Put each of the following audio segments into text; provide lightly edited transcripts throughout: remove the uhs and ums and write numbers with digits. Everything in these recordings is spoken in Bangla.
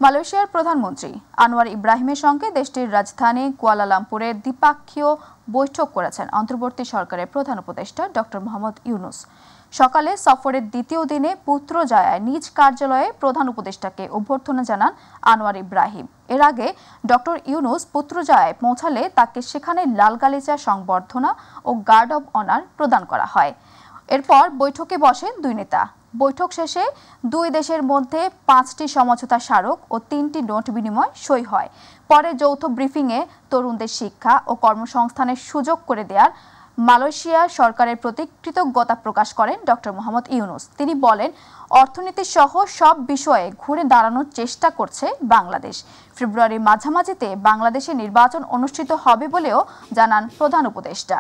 মালয়েশিয়ার প্রধানমন্ত্রী আনোয়ার ইব্রাহিমের সঙ্গে দেশটির রাজধানী কুয়ালালামপুরে দ্বিপাক্ষীয় বৈঠক করেছেন অন্তর্বর্তী সরকারের প্রধান উপদেষ্টা ডক্টর মোহাম্মদ ইউনুস। সকালে সফরের দ্বিতীয় দিনে পুত্রজায়ায় নিজ কার্যালয়ে প্রধান উপদেষ্টাকে অভ্যর্থনা জানান আনোয়ার ইব্রাহিম। এর আগে ডক্টর ইউনুস পুত্রজায়ায় পৌঁছালে তাকে সেখানে লাল গালিচা সংবর্ধনা ও গার্ড অব অনার প্রদান করা হয়। এরপর বৈঠকে বসেন দুই নেতা। বৈঠক শেষে দুই দেশের মধ্যে 5টি সমঝোতা স্মারক ও 3টি নোট বিনিময় সই হয়। পরে যৌথ ব্রিফিংয়ে তরুণদের শিক্ষা ও কর্মসংস্থানের সুযোগ করে দেওয়ার মালয়েশিয়া সরকারের প্রতি কৃতজ্ঞতা প্রকাশ করেন ডক্টর মোহাম্মদ ইউনুস। তিনি বলেন, অর্থনীতি সহ সব বিষয়ে ঘুরে দাঁড়ানোর চেষ্টা করছে বাংলাদেশ। ফেব্রুয়ারির মাঝামাঝিতে বাংলাদেশে নির্বাচন অনুষ্ঠিত হবে বলেও জানান প্রধান উপদেষ্টা।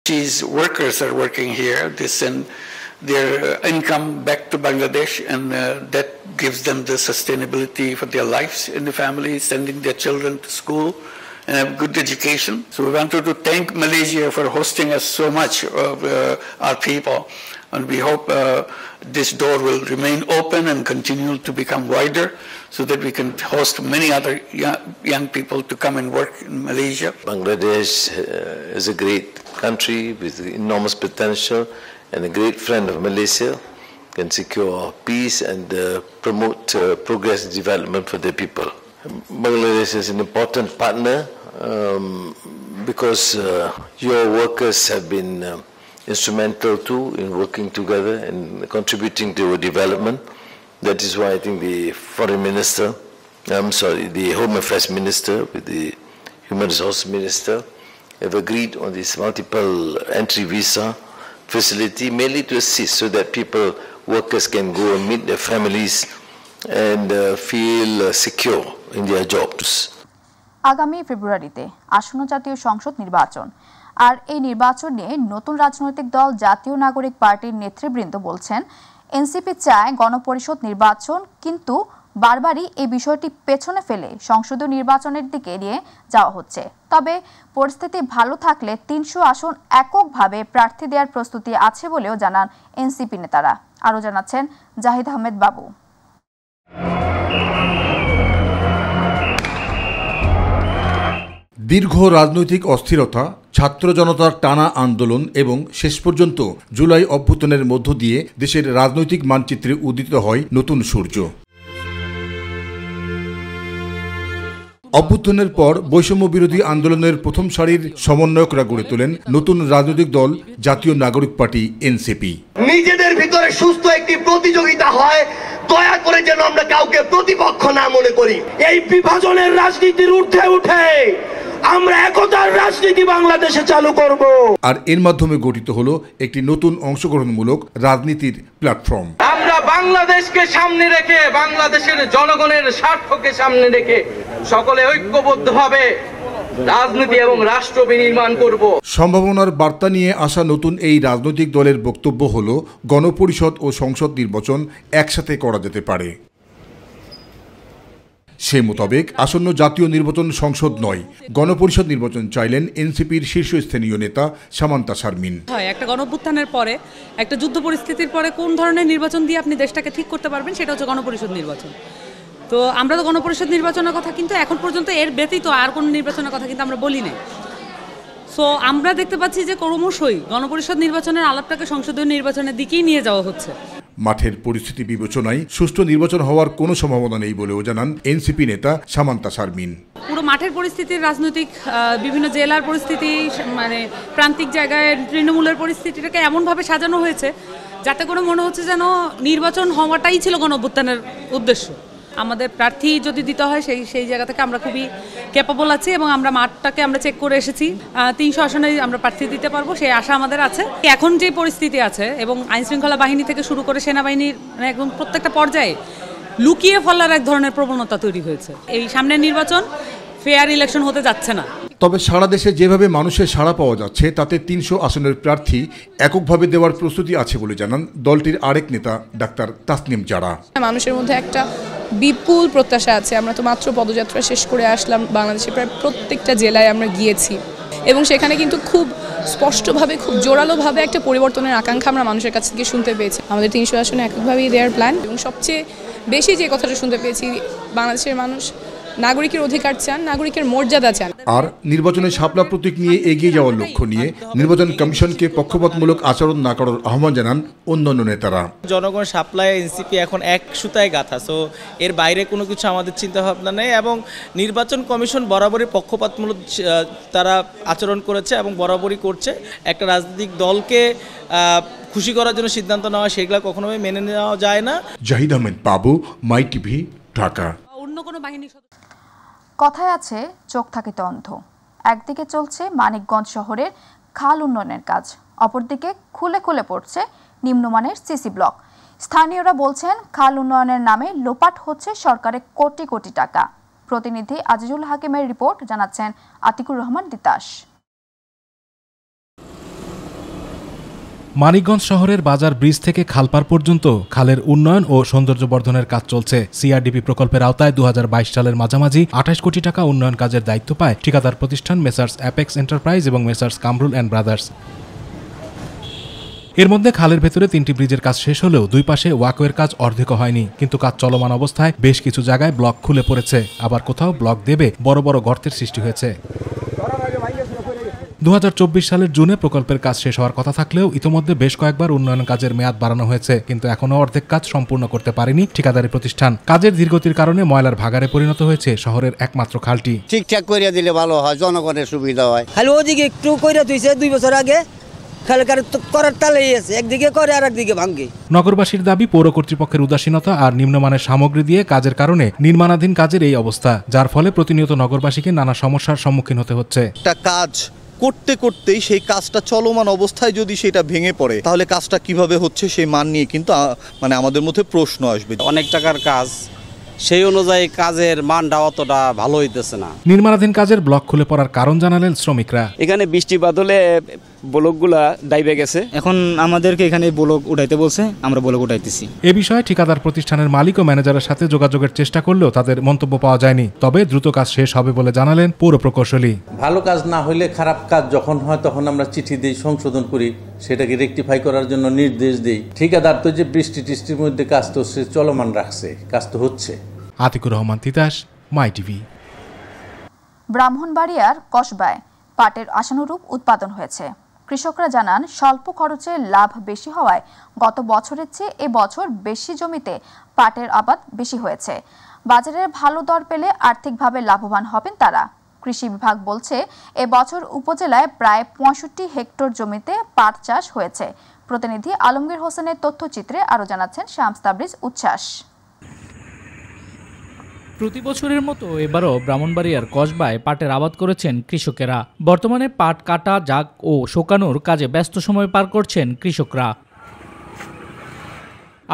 These workers are working here. They send their income back to Bangladesh, and that gives them the sustainability for their lives in the family, sending their children to school and have good education. So we wanted to thank Malaysia for hosting us so much of our people, and we hope this door will remain open and continue to become wider so that we can host many other young people to come and work in Malaysia. Bangladesh is a great country with enormous potential and a great friend of Malaysia, can secure peace and promote progress and development for their people. Bangladesh is an important partner because your workers have been instrumental too in working together and contributing to development. That is why I think the the Home Affairs Minister with the Human Resources Minister have agreed on this multiple entry visa facility, mainly to assist so that workers can go and meet their families and feel secure in their jobs. আগামী ফেব্রুয়ারিতে আসন্ন জাতীয় সংসদ নির্বাচন, আর এই নির্বাচন নিয়ে নতুন রাজনৈতিক দল জাতীয় নাগরিক পার্টির নেতৃবৃন্দ বলছেন, এনসিপি চায় গণপরিষদ নির্বাচন, কিন্তু বারবারই এই বিষয়টি পেছনে ফেলে সংসদীয় নির্বাচনের দিকে নিয়ে যাওয়া হচ্ছে। তবে পরিস্থিতি ভালো থাকলে 300 আসন এককভাবে প্রার্থী দেওয়ার প্রস্তুতি আছে বলেও জানান এনসিপি নেতারা। আরও জানাচ্ছেন জাহিদ আহমেদ বাবু। দীর্ঘ রাজনৈতিক অস্থিরতা, ছাত্র জনতার টানা আন্দোলন এবং শেষ পর্যন্ত জুলাই অভ্যুত্থানের মধ্য দিয়ে দেশের রাজনৈতিক মানচিত্রে উদিত হয় নতুন সূর্য। অভ্যুত্থানের পর বৈষম্য বিরোধী আন্দোলনের প্রথম সারির সমন্বয়করা গড়ে তোলেন নতুন রাজনৈতিক দল জাতীয় নাগরিক পার্টি এনসিপি। নিজেদের ভিতরে সুস্থ একটি প্রতিযোগিতা হয়, দয়া করে যেন আমরা কাউকে প্রতিপক্ষ না মনে করি। এই বিভাজনের রাজনীতির ঊর্ধ্বে উঠে আমরা একতার রাজনীতি বাংলাদেশে চালু করব। আর এর মাধ্যমে গঠিত হলো একটি নতুন অংশগ্রহণমূলক রাজনীতির প্ল্যাটফর্ম। আমরা বাংলাদেশকে সামনে রেখে, বাংলাদেশের জনগণের স্বার্থকে সামনে রেখে সকলে ঐক্যবদ্ধভাবে রাজনীতি এবং রাষ্ট্র বিনির্মাণ করব। সম্ভাবনার বার্তা নিয়ে আসা নতুন এই রাজনৈতিক দলের বক্তব্য হলো, গণপরিষদ ও সংসদ নির্বাচন একসাথে করা যেতে পারে। সে মোতাবেক আসন্ন জাতীয় নির্বাচন সংসদ নয়, গণপরিষদ নির্বাচন চাইলেন এনসিপির শীর্ষস্থানীয় নেতা সামান্তা শারমিন। একটা গণঅভ্যুত্থানের পরে, একটা যুদ্ধ পরিস্থিতির পরে কোন ধরনের নির্বাচন দিয়ে আপনি দেশটাকে ঠিক করতে পারবেন, সেটা হচ্ছে গণপরিষদ নির্বাচন। তো আমরা তো গণপরিষদ নির্বাচনের কথা কিন্তু এখন পর্যন্ত এর ব্যতীত আর কোনো নির্বাচনের কথা কিন্তু আমরা বলি নাই। সো আমরা দেখতে পাচ্ছি যে ক্রমশই গণপরিষদ নির্বাচনের আলাপটাকে সংসদীয় নির্বাচনের দিকেই নিয়ে যাওয়া হচ্ছে। মাঠের পরিস্থিতি বিবেচনায় সুষ্ঠু নির্বাচন হওয়ার কোনো সম্ভাবনা নেই বলেও জানান এনসিপি নেতা সামান্তা শারমিন। পুরো মাঠের পরিস্থিতির, রাজনৈতিক বিভিন্ন জেলার পরিস্থিতি, মানে প্রান্তিক জায়গায় তৃণমূলের পরিস্থিতিটাকে এমনভাবে সাজানো হয়েছে যাতে করে মনে হচ্ছে যেন নির্বাচন হওয়াটাই ছিল গণঅভ্যুত্থানের উদ্দেশ্য। আমাদের প্রার্থী যদি দিতে হয় সেই জায়গা থেকে আমরা খুবই ক্যাপাবল আছি এবং আমরা মাঠটাকে আমরা চেক করে এসেছি। 300 আসনে আমরা প্রার্থী দিতে পারবো, সেই আশা আমাদের আছে। এখন যে পরিস্থিতি আছে এবং আইনশৃঙ্খলা বাহিনী থেকে শুরু করে সেনাবাহিনীর মানে একদম প্রত্যেকটা পর্যায়ে লুকিয়ে ফেলার এক ধরনের প্রবণতা তৈরি হয়েছে। এই সামনের নির্বাচন ফেয়ার ইলেকশন হতে যাচ্ছে না। তবে সারা দেশে যেভাবে মানুষের সাড়া পাওয়া যাচ্ছে তাতে 300 আসনের প্রার্থী এককভাবে দেওয়ার প্রস্তুতি আছে বলে জানান দলটির আরেক নেতা ডাক্তার তাসনিম জারা। মানুষের মধ্যে একটা বিপুল প্রত্যাশা আছে। আমরা তো মাত্র পদযাত্রা শেষ করে আসলাম, বাংলাদেশের প্রায় প্রত্যেকটা জেলায় আমরা গিয়েছি। এবং সেখানে কিন্তু খুব স্পষ্টভাবে খুব জোরালোভাবে একটা পরিবর্তনের আকাঙ্ক্ষা আমরা মানুষের কাছ থেকে শুনতে পেয়েছি। আমাদের 300 আসনে এককভাবেই দেয়ার প্ল্যান, এবং সবচেয়ে বেশি যে কথাটা শুনতে পেয়েছি, বাংলাদেশের মানুষ নাগরিকের অধিকার চান, নাগরিকের মর্যাদা চান। আর নির্বাচনে শাপলা প্রতীক নিয়ে এগিয়ে যাওয়ার লক্ষ্য নিয়ে নির্বাচন কমিশনকে পক্ষপাতমূলক আচরণ না করার আহ্বান জানান অন্যান্য নেতারা। জনগণ শাপলায় এনসিপি এখন এক সুতায় গাঁথা, সো এর বাইরে কোনো কিছু আমাদের চিন্তাভাবনা নেই, এবং নির্বাচন কমিশন বরাবরই পক্ষপাতমূলক তারা আচরণ করেছে এবং বরাবরই করছে। একটা রাজনৈতিক দলকে খুশি করার জন্য সিদ্ধান্ত নেওয়া, সেগুলো কখনোই মেনে নেওয়া যায় না। জাহিদ আহমেদ বাবু, মাই টিভি, ঢাকা। কথায় আছে চোখ থাকিতে অন্ধ। একদিকে চলছে মানিকগঞ্জ শহরের খাল উন্নয়নের কাজ, অপরদিকে খুলে খুলে পড়ছে নিম্নমানের সিসি ব্লক। স্থানীয়রা বলছেন খাল উন্নয়নের নামে লোপাট হচ্ছে সরকারের কোটি কোটি টাকা। প্রতিনিধি আজিজুল হাকিমের রিপোর্ট, জানাচ্ছেন আতিকুর রহমান তিতাস। মানিকগঞ্জ শহরের বাজার ব্রিজ থেকে খালপার পর্যন্ত খালের উন্নয়ন ও সৌন্দর্যবর্ধনের কাজ চলছে। সিআরডিপি প্রকল্পের আওতায় 2022 সালের মাঝামাঝি 28 কোটি টাকা উন্নয়ন কাজের দায়িত্ব পায় ঠিকাদার প্রতিষ্ঠান মেসার্স অ্যাপেক্স এন্টারপ্রাইজ এবং মেসার্স কামরুল অ্যান্ড ব্রাদার্স। এর মধ্যে খালের ভেতরে 3টি ব্রিজের কাজ শেষ হলেও দুই পাশে ওয়াকওয়ের কাজ অর্ধেকও হয়নি, কিন্তু কাজ চলমান অবস্থায় বেশ কিছু জায়গায় ব্লক খুলে পড়েছে, আবার কোথাও ব্লক দেবে বড় বড় গর্তের সৃষ্টি হয়েছে। 2024 সালের জুনে প্রকল্পের কাজ শেষ হওয়ার কথা থাকলেও ইতোমধ্যে বেশ কয়েকবার উন্নয়ন কাজের মেয়াদ বাড়ানো হয়েছে, কিন্তু এখনও অর্ধেক কাজ সম্পূর্ণ করতে পারেনি ঠিকাদারি প্রতিষ্ঠান। কাজের ধীরগতির কারণে ময়লার ভাগাড়ে পরিণত হয়েছে শহরের একমাত্র খালটি। ঠিকঠাক করিয়া দিলে ভালো হয়, জনগণের সুবিধা হয়। খালি ওদিকে একটু কইরা তুইছে 2 বছর আগে, করার তালেই আছে, একদিকে করে আর একদিকে ভাঙ্গে। নগরবাসীর দাবি পৌর কর্তৃপক্ষের উদাসীনতা আর নিম্নমানের সামগ্রী দিয়ে কাজের কারণে নির্মাণাধীন কাজের এই অবস্থা, যার ফলে প্রতিনিয়ত নগরবাসীকে নানা সমস্যার সম্মুখীন হতে হচ্ছে। একটা কাজ করতে করতেই সেই কাজটা চলমান অবস্থায় যদি সেটা ভেঙে পড়ে, তাহলে কাজটা কিভাবে হচ্ছে সেই মান নিয়ে কিন্তু মানে আমাদের মধ্যে প্রশ্ন আসবে। অনেক টাকার কাজ, সেই অনুযায়ী কাজের মানটা অতটা ভালো হইতেছে না। নির্মাণাধীন কাজের ব্লক খুলে পড়ার কারণ জানালেন শ্রমিকরা। এখানে বৃষ্টিপাত হলে ব্লকগুলা ডাইবে গেছে, এখন আমাদেরকে এখানে ব্লক উঠাইতে বলছে, আমরা ব্লক উঠাইতেছি। এ বিষয়ে ঠিকাদার প্রতিষ্ঠানের মালিক ও ম্যানেজারের সাথে যোগাযোগের চেষ্টা করলেও তাদের মন্তব্য পাওয়া যায়নি, তবে দ্রুত কাজ শেষ হবে বলে জানালেন পৌর প্রকৌশলী। ভালো কাজ না হলে, খারাপ কাজ যখন হয় তখন আমরা চিঠি দিই, সংশোধন করি, সেটাকে রেকটিফাই করার জন্য নির্দেশ দিই। ঠিকাদার তো যে বৃষ্টি টিষ্টির মধ্যে কাজ তো সে চলমান রাখছে, কাজ তো হচ্ছে। আতিকুর রহমান তিতাস, মাই টিভি। ব্রাহ্মণবাড়িয়ার কসবায় পাটের আশানুরূপ উৎপাদন হয়েছে। কৃষকরা জানান স্বল্প খরচে লাভ বেশি হওয়ায় গত বছরের চেয়ে এবছর বেশি জমিতে পাটের আবাদ বেশি হয়েছে। বাজারে ভালো দর পেলে আর্থিকভাবে লাভবান হবেন তারা। কৃষি বিভাগ বলছে এবছর উপজেলায় প্রায় 65 হেক্টর জমিতে পাট চাষ হয়েছে। প্রতিনিধি আলমগীর হোসেনের তথ্যচিত্রে আরও জানাচ্ছেন শামস তাবরিজ উচ্ছ্বাস। প্রতি বছরের মতো এবারও ব্রাহ্মণবাড়িয়ার কসবায় পাটের আবাদ করেছেন কৃষকেরা। বর্তমানে পাট কাটা, জাগ ও শোকানোর কাজে ব্যস্ত সময় পার করছেন কৃষকরা।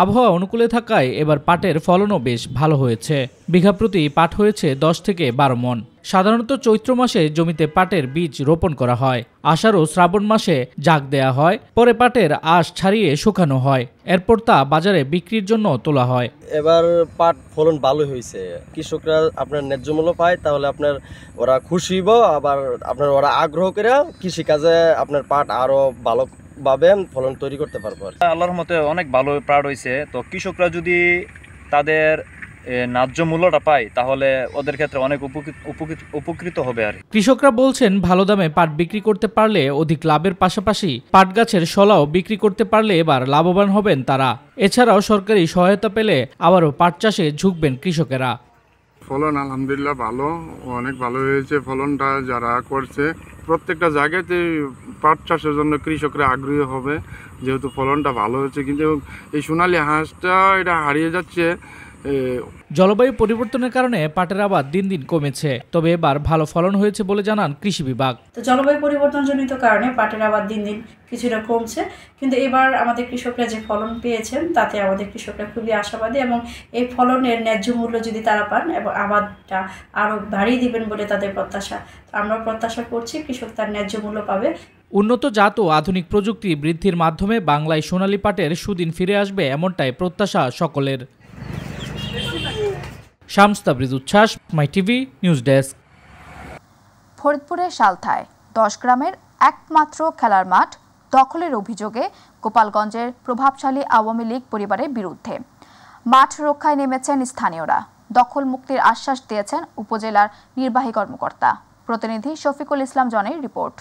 আবহাওয়া অনুকূলে থাকায় এবার পাটের ফলনও বেশ ভালো হয়েছে। বিঘা প্রতি পাট হয়েছে 10 থেকে 12 মণ। সাধারণত চৈত্র মাসে জমিতে পাটের বীজ রোপণ করা হয়, আষাঢ় ও শ্রাবণ মাসে জাগ দেয়া হয়, পরে পাটের আঁশ ছাড়িয়ে শুকানো হয়, এরপর তা বাজারে বিক্রির জন্য তোলা হয়। এবার পাট ফলন ভালো হয়েছে, কৃষকরা আপনার ন্যায্য মূল্য পায়, তাহলে আপনার ওরা খুশি হইব, আবার আপনার ওরা আগ্রহ করে কৃষিকাজে আপনার পাট আরো ভালো ভাবে ফলন তৈরি করতে পারবো। আল্লাহর মতে অনেক ভালো পাট হয়েছে, তো কৃষকরা যদি তাদের ন্যায্য মূল্যটা পায় তাহলে ওদের ক্ষেত্রে অনেক উপকৃত হবে। আর কৃষকরা বলছেন ভালো দামে পাট বিক্রি করতে পারলে অধিক লাভের পাশাপাশি পাট গাছের শলাও বিক্রি করতে পারলে এবার লাভবান হবেন তারা। এছাড়াও সরকারি সহায়তা পেলে আবারও পাট চাষে ঝুঁকবেন কৃষকেরা। ফলন আলহামদুলিল্লাহ ভালো, অনেক ভালো হয়েছে ফলনটা। যারা করছে প্রত্যেকটা জায়গাতে পাট চাষের জন্য কৃষকরা আগ্রহী হবে, যেহেতু ফলনটা ভালো হয়েছে। কিন্তু এই সোনালী হাঁসটা এটা হারিয়ে যাচ্ছে। জলবায়ু পরিবর্তনের কারণে পাটের আবাদ দিন দিন কমেছে, তবে এবার ভালো ফলন হয়েছে বলে জানান কৃষি বিভাগ। তো জলবায়ু পরিবর্তনজনিত কারণে পাটের আবাদ দিন দিন কিছুটা কমছে, কিন্তু এবার আমাদের কৃষকরা যে ফলন পেয়েছেন তাতে আমাদের কৃষকরা খুবই আশাবাদী, এবং এই ফলনের ন্যায্য মূল্য যদি তারা পান এবং আবাদটা আরও বাড়িয়ে দিবেন বলে তাদের প্রত্যাশা। আমরা প্রত্যাশা করছি কৃষক তার ন্যায্য মূল্য পাবে। উন্নত জাত ও আধুনিক প্রযুক্তি বৃদ্ধির মাধ্যমে বাংলায় সোনালী পাটের সুদিন ফিরে আসবে, এমনটাই প্রত্যাশা সকলের। শামস তাবরিজ উচ্ছ্বাস, মাই টিভি নিউজ ডেস্ক। ফরিদপুরের সালথায় 10 গ্রামের একমাত্র খেলার মাঠ দখলের অভিযোগে গোপালগঞ্জের প্রভাবশালী আওয়ামী লীগ পরিবারের বিরুদ্ধে। মাঠ রক্ষায় নেমেছেন স্থানীয়রা। দখল মুক্তির আশ্বাস দিয়েছেন উপজেলার নির্বাহী কর্মকর্তা। প্রতিনিধি শফিকুল ইসলাম জনের রিপোর্ট।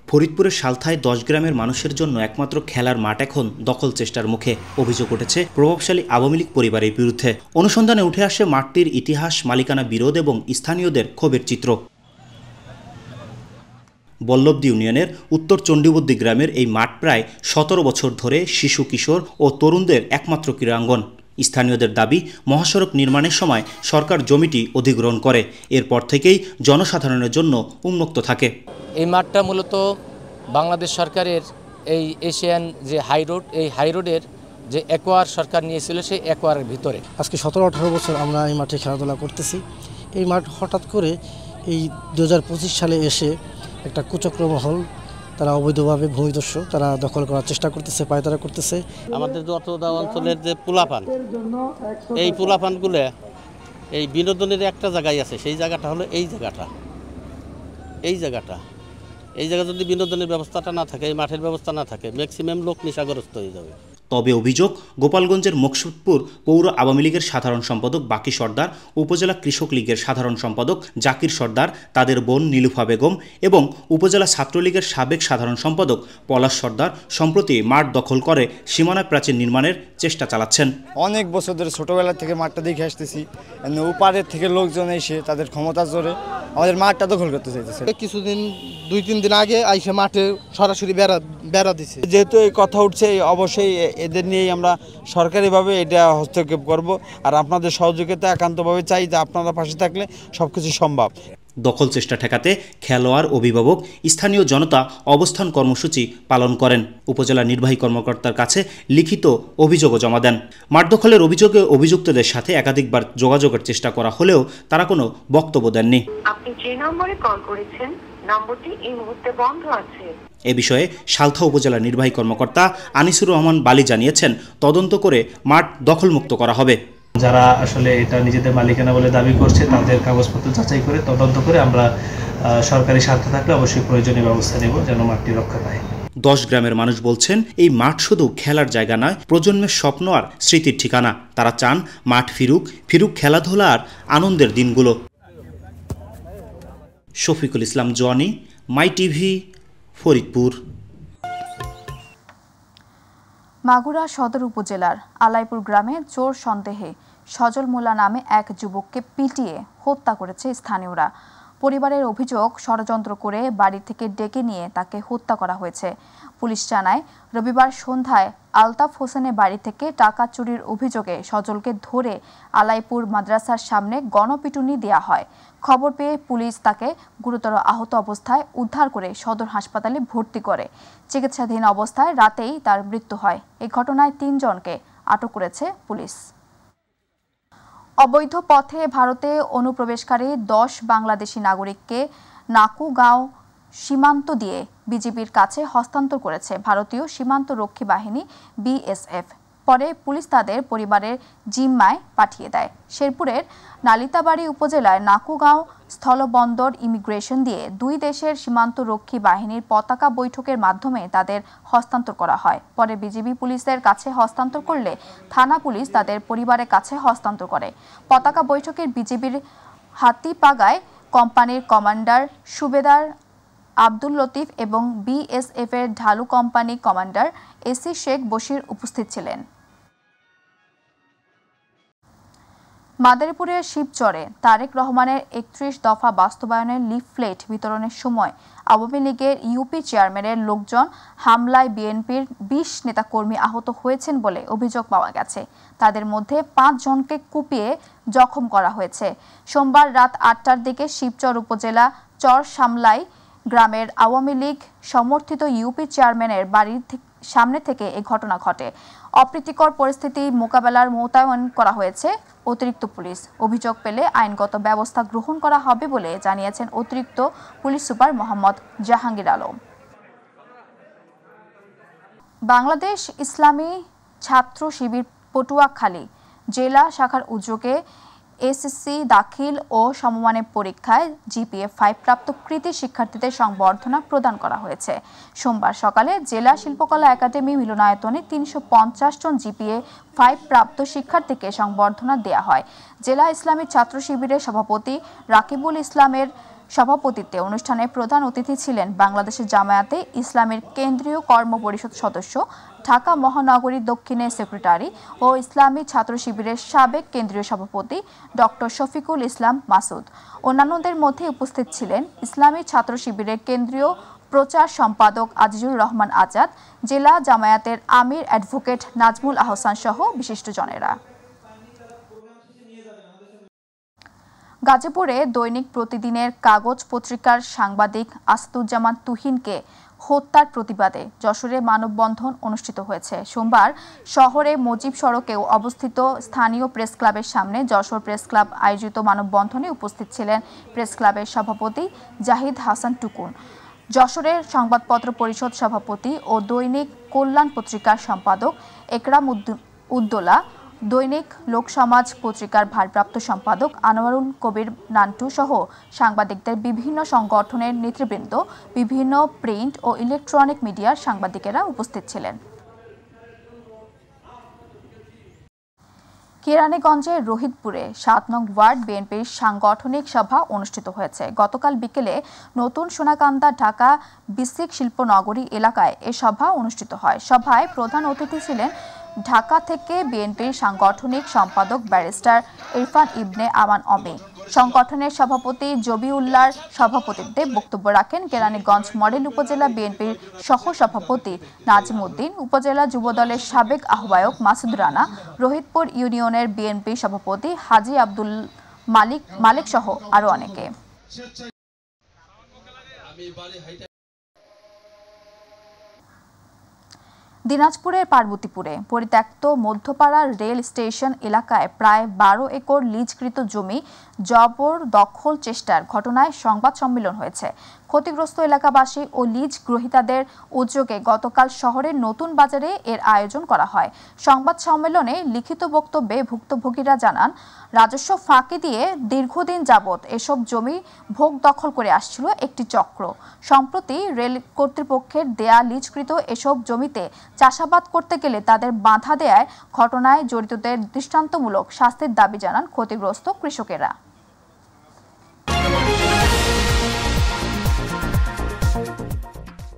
ফরিদপুরের সালথায় 10 গ্রামের মানুষের জন্য একমাত্র খেলার মাঠ এখন দখল চেষ্টার মুখে। অভিযোগ উঠেছে প্রভাবশালী আওয়ামী লীগ পরিবারের বিরুদ্ধে। অনুসন্ধানে উঠে আসে মাঠটির ইতিহাস, মালিকানা বিরোধ এবং স্থানীয়দের ক্ষোভের চিত্র। বল্লভদী ইউনিয়নের উত্তর চণ্ডীবদ্দী গ্রামের এই মাঠ প্রায় 17 বছর ধরে শিশু, কিশোর ও তরুণদের একমাত্র ক্রীড়াঙ্গন। স্থানীয়দের দাবি, মহাসড়ক নির্মাণের সময় সরকার জমিটি অধিগ্রহণ করে, এরপর থেকেই জনসাধারণের জন্য উন্মুক্ত থাকে। এই মাঠটা মূলত বাংলাদেশ সরকারের এই এশিয়ান যে হাইরোড, এই হাইরোডের যে একোয়ার সরকার নিয়েছিল, সেই একোয়ারের ভিতরে। আজকে 17-18 বছর আমরা এই মাঠে খেলাধুলা করতেছি। এই মাঠ হঠাৎ করে এই 2025 সালে এসে একটা কুচক্র মহল, তারা অবৈধভাবে ভূমিদস্যু, তারা দখল করার চেষ্টা করতেছে, পায়তারা করতেছে। আমাদের যতটা অঞ্চলের যে পোলাপান, এই পোলাপানগুলো এই বিনোদনের একটা জায়গায় আছে, সেই জায়গাটা হলো এই জায়গাটা। এই জায়গা যদি বিনোদনের ব্যবস্থাটা না থাকে, এই মাঠের ব্যবস্থা না থাকে, ম্যাক্সিমাম লোক নেশাগ্রস্ত হয়ে যাবে। তবে অভিযোগ, গোপালগঞ্জের মুকসুদপুর পৌর আওয়ামী লীগের সাধারণ সম্পাদক বাকি সর্দার, উপজেলা কৃষক লীগের সাধারণ সম্পাদক জাকির সর্দার, তাদের বোন নীলুফা বেগম এবং উপজেলা ছাত্রলীগের সাবেক সাধারণ সম্পাদক পলাশ সর্দার সম্প্রতি মাঠ দখল করে সীমানা প্রাচীর নির্মাণের চেষ্টা চালাচ্ছেন। অনেক বছর ধরে ছোটবেলা থেকে মাঠটা দেখে আসতেছি, ওপারের থেকে লোকজন এসে তাদের ক্ষমতা জোরে আমাদের মাঠটা দখল করতে চাইতেছে। কিছুদিন 2-3 দিন আগে আইসে মাঠে সরাসরি বেড়া দিছে। যেহেতু এই কথা উঠছে, অবশ্যই এদের নিয়েই আমরা সরকারিভাবে এটা হস্তক্ষেপ করব, আর আপনাদের সহযোগিতা একান্তভাবে চাই, যে আপনারা পাশে থাকলে সবকিছু সম্ভব। দখল চেষ্টা ঠেকাতে খেলোয়াড়, অভিভাবক, স্থানীয় জনতা অবস্থান কর্মসূচি পালন করেন। উপজেলা নির্বাহী কর্মকর্তার কাছে লিখিত অভিযোগও জমা দেন। মাঠ দখলের অভিযোগে অভিযুক্তদের সাথে একাধিকবার যোগাযোগের চেষ্টা করা হলেও তারা কোনো বক্তব্য দেননি। আপনি যে নম্বরে কল করেছেন, নম্বরটি এই মুহূর্তে বন্ধ আছে। এ বিষয়ে সালথা উপজেলা নির্বাহী কর্মকর্তা আনিসুর রহমান বালি জানিয়েছেন, তদন্ত করে মাঠ দখলমুক্ত করা হবে। যারা আসলে এটা নিজেদের মালিকানা বলে দাবি করছে, তাদের কাগজপত্র যাচাই করে তদন্ত করে আমরা সরকারি স্বার্থ থাকলে অবশ্যই প্রয়োজনীয় ব্যবস্থা নেব, যেন মাঠটি রক্ষা পায়। 10 গ্রামের মানুষ বলছেন, এই মাঠ শুধু খেলার জায়গা নয়, প্রজন্মের স্বপ্ন আর স্মৃতির ঠিকানা। তারা চান মাঠ ফিরুক খেলাধুলা আর আনন্দের দিনগুলো। শফিকুল ইসলাম জনি, মাই টিভি, ফরিদপুর। মাগুরা সদর উপজেলার আলাইপুর গ্রামে চোর সন্দেহে সজল মোল্লা নামে এক যুবককে পিটিয়ে হত্যা করেছে স্থানীয়রা। পরিবারের অভিযোগ, ষড়যন্ত্র করে বাড়ি থেকে ডেকে নিয়ে তাকে হত্যা করা হয়েছে। পুলিশ জানায়, রবিবার সন্ধ্যায় আলতাফ হোসেনের বাড়ি থেকে টাকা চুরির অভিযোগে সজলকে ধরে আলাইপুর মাদ্রাসার সামনে গণপিটুনি দেওয়া হয়। খবর পেয়ে পুলিশ তাকে গুরুতর আহত অবস্থায় উদ্ধার করে সদর হাসপাতালে ভর্তি করে। চিকিৎসাধীন অবস্থায় রাতেই তার মৃত্যু হয়। এই ঘটনায় 3 জনকে আটক করেছে পুলিশ। অবৈধ পথে ভারতে অনুপ্রবেশকারী 10 বাংলাদেশি নাগরিককে নাকুগাঁও সীমান্ত দিয়ে বিজিবির কাছে হস্তান্তর করেছে ভারতীয় সীমান্ত রক্ষী বাহিনী বিএসএফ। পরে পুলিশ তাদের পরিবারের জিম্মায় পাঠিয়ে দেয়। শেরপুরের নালিতাবাড়ি উপজেলায় নাকুগাঁও স্থলবন্দর ইমিগ্রেশন দিয়ে 2 দেশের সীমান্ত রক্ষী বাহিনীর পতাকা বৈঠকের মাধ্যমে তাদের হস্তান্তর করা হয়। পরে বিজিবি পুলিশের কাছে হস্তান্তর করলে থানা পুলিশ তাদের পরিবারের কাছে হস্তান্তর করে। পতাকা বৈঠকের বিজিবির হাতিপাগায় কোম্পানির কমান্ডার সুবেদার আব্দুল লতিফ এবং বিএসএফ এর ঢালু company commander AC Sheikh Bashir উপস্থিত ছিলেন। মাদারীপুরের শিবচরে তারেক রহমানের 31 দফা বাস্তবায়নের লিফলেট বিতরণের সময় আওয়ামী লীগের ইউপি চেয়ারম্যানের লোকজন হামলায় বিএনপির 20 নেতাকর্মী আহত হয়েছেন বলে অভিযোগ পাওয়া গেছে। তাদের মধ্যে 5 জনকে কুপিয়ে জখম করা হয়েছে। সোমবার রাত 8টার দিকে শিবচর উপজেলা চর সামলাই গ্রামের আওয়ামী লীগ সমর্থিত ইউপি চেয়ারম্যানের বাড়ির সামনে থেকে এই ঘটনা ঘটে। অপ্রীতিকর পরিস্থিতি মোকাবেলার মোতায়েন করা হয়েছে অতিরিক্ত পুলিশ। অভিযোগ পেলে আইনগত ব্যবস্থা গ্রহণ করা হবে বলে জানিয়েছেন অতিরিক্ত পুলিশ সুপার মোহাম্মদ জাহাঙ্গীর আলম। বাংলাদেশ ইসলামী ছাত্র শিবির পটুয়াখালী জেলা শাখার উদ্যোগে এসএসসি দাখিল ও সমমানের পরীক্ষায় জিপিএ 5 প্রাপ্ত কৃতী শিক্ষার্থীদের সংবর্ধনা প্রদান করা হয়েছে। সোমবার সকালে জেলা শিল্পকলা একাডেমি মিলনায়তনে 350 জন জিপিএ 5 প্রাপ্ত শিক্ষার্থীকে সংবর্ধনা দেওয়া হয়। জেলা ইসলামী ছাত্র শিবিরের সভাপতি রাকিবুল ইসলামের সভাপতিত্বে অনুষ্ঠানে প্রধান অতিথি ছিলেন বাংলাদেশের জামায়াতে ইসলামের কেন্দ্রীয় কর্ম পরিষদ সদস্য, ঢাকা মহানগরী দক্ষিণের সেক্রেটারি ও ইসলামী ছাত্র শিবিরের সাবেক কেন্দ্রীয় সভাপতি ডক্টর শফিকুল ইসলাম মাসুদ। অন্যান্যদের মধ্যে উপস্থিত ছিলেন ইসলামী ছাত্র শিবিরের কেন্দ্রীয় প্রচার সম্পাদক আজিজুর রহমান আজাদ, জেলা জামায়াতের আমির অ্যাডভোকেট নাজমুল আহসান সহ বিশিষ্টজনেরা। গাজীপুরে দৈনিক প্রতিদিনের কাগজ পত্রিকার সাংবাদিক আসাদুজ্জামান তুহিনকে হত্যার প্রতিবাদে যশোরে মানববন্ধন অনুষ্ঠিত হয়েছে। সোমবার শহরে মুজিব সড়কেও অবস্থিত স্থানীয় প্রেস ক্লাবের সামনে যশোর প্রেস ক্লাব আয়োজিত মানববন্ধনে উপস্থিত ছিলেন প্রেস ক্লাবের সভাপতি জাহিদ হাসান টুকুন, যশোরের সংবাদপত্র পরিষদ সভাপতি ও দৈনিক কল্যাণ পত্রিকার সম্পাদক একরাম উদ্দোলা, দৈনিক লোকসমাজ পত্রিকার ভারপ্রাপ্ত সম্পাদক আনোয়ারুল কবির নান্টু সহ সাংবাদিকদের বিভিন্ন সংগঠনের নেতৃবৃন্দ, বিভিন্ন প্রিন্ট ও ইলেকট্রনিক মিডিয়ার সাংবাদিকেরা উপস্থিত ছিলেন। কেরানীগঞ্জের রোহিতপুরে 7 নং ওয়ার্ড বিএনপির সাংগঠনিক সভা অনুষ্ঠিত হয়েছে। গতকাল বিকেলে নতুন সোনাকান্দা ঢাকা বিসিক শিল্পনগরী এলাকায় এ সভা অনুষ্ঠিত হয়। সভায় প্রধান অতিথি ছিলেন ঢাকা থেকে বিএনপির সাংগঠনিক সম্পাদক ব্যারিস্টার ইরফান ইবনে আমান অমি। সংগঠনের সভাপতি জবিউল্লাহর সভাপতিত্বে বক্তব্য রাখেন কেরানীগঞ্জ মডেল উপজেলা বিএনপির সহ সভাপতি নাজিম উদ্দিন, উপজেলা যুবদলের সাবেক আহ্বায়ক মাসুদ রানা, রোহিতপুর ইউনিয়নের বিএনপি সভাপতি হাজি আব্দুল মালিক সহ আরো অনেকে। দিনাজপুরের পার্বতীপুরে পরিত্যক্ত মধ্যপাড়ার রেল স্টেশন এলাকায় প্রায় 12 একর লিজকৃত জমি জবরদখল চেষ্টার ঘটনায় সংবাদ সম্মেলন হয়েছে। ক্ষতিগ্রস্ত এলাকাবাসী ও লিজ গ্রহীতাদের উদ্যোগে গতকাল শহরের নতুন বাজারে এর আয়োজন করা হয়। সংবাদ সম্মেলনে লিখিত বক্তব্যে ভুক্তভোগীরা জানান, রাজস্ব ফাঁকি দিয়ে দীর্ঘদিন যাবৎ এসব জমি ভোগ দখল করে আসছিল একটি চক্র। সম্প্রতি রেল কর্তৃপক্ষের দেয়া লিজকৃত এসব জমিতে চাষাবাদ করতে গেলে তাদের বাধা দেয়ায় ঘটনায় জড়িতদের দৃষ্টান্তমূলক শাস্তির দাবি জানান ক্ষতিগ্রস্ত কৃষকেরা।